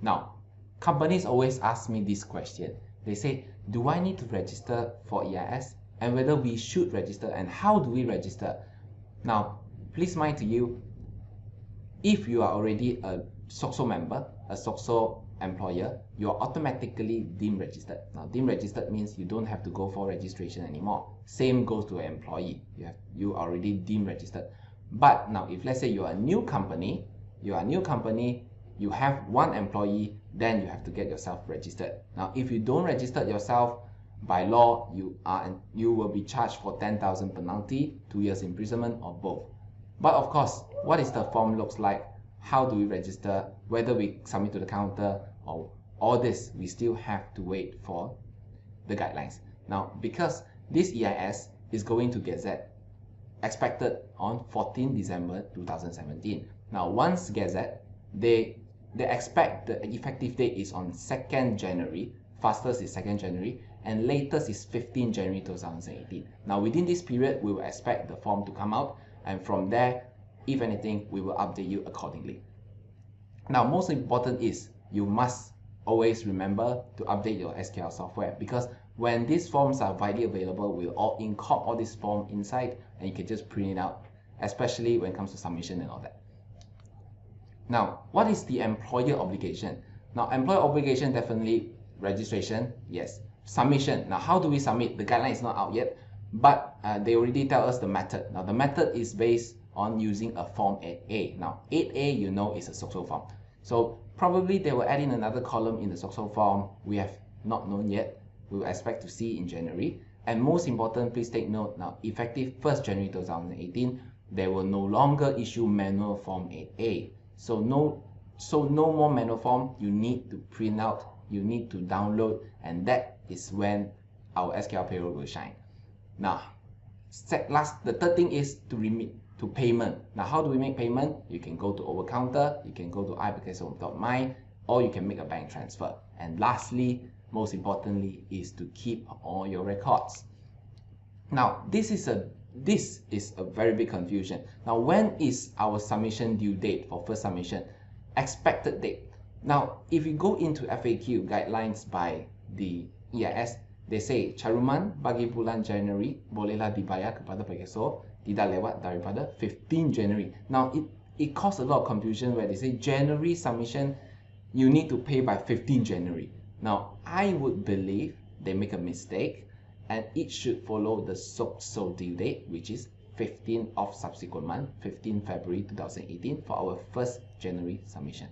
Now, companies always ask me this question. They say, do I need to register for EIS? And whether we should register, and how do we register? Now, please mind to you, if you are already a SOCSO member, a SOCSO employer, you are automatically deemed registered. Now, deemed registered means you don't have to go for registration anymore. Same goes to an employee. You are already deemed registered. But now, if let's say you are a new company, you have one employee, then you have to get yourself registered. Now, if you don't register yourself, by law, you will be charged for 10,000 penalty, 2 years imprisonment, or both. But of course, what is the form looks like? How do we register? Whether we submit to the counter or all this, we still have to wait for the guidelines. Now, because this EIS is going to Gazette, expected on 14 December 2017. Now, once Gazette, they expect the effective date is on 2nd January, fastest is 2nd January, and latest is 15 January 2018. Now, within this period, we will expect the form to come out, and from there, if anything, we will update you accordingly. Now, most important is you must always remember to update your SQL software, because when these forms are widely available, we'll all incorporate all this form inside and you can just print it out, especially when it comes to submission and all that. Now, what is the employer obligation? Now, employer obligation, definitely registration, yes. Submission. Now, how do we submit? The guideline is not out yet, but they already tell us the method. Now, the method is based on using a Form 8A. Now, 8A, you know, is a SOCSO form. So probably they will add in another column in the SOCSO form. We have not known yet. We will expect to see in January. And most important, please take note, now, effective 1st January 2018, they will no longer issue manual Form 8A. So no more manual form. You need to print out, you need to download, and that is when our SQL payroll will shine. Now, the third thing is to remit to payment. Now, how do we make payment? You can go to over counter, you can go to iapplication.my, or you can make a bank transfer. And lastly, most importantly, is to keep all your records. Now, this is a very big confusion. Now, when is our submission due date for first submission? Expected date. Now, if you go into FAQ guidelines by the EIS, they say caruman bagi bulan Januari bolehlah dibayar kepada pegawai tidak lewat daripada 15 January. Now, it caused a lot of confusion where they say January submission, you need to pay by 15 January. Now, I would believe they make a mistake, and it should follow the SOCSO due date, which is 15 of subsequent month, 15 February 2018 for our 1st January submission.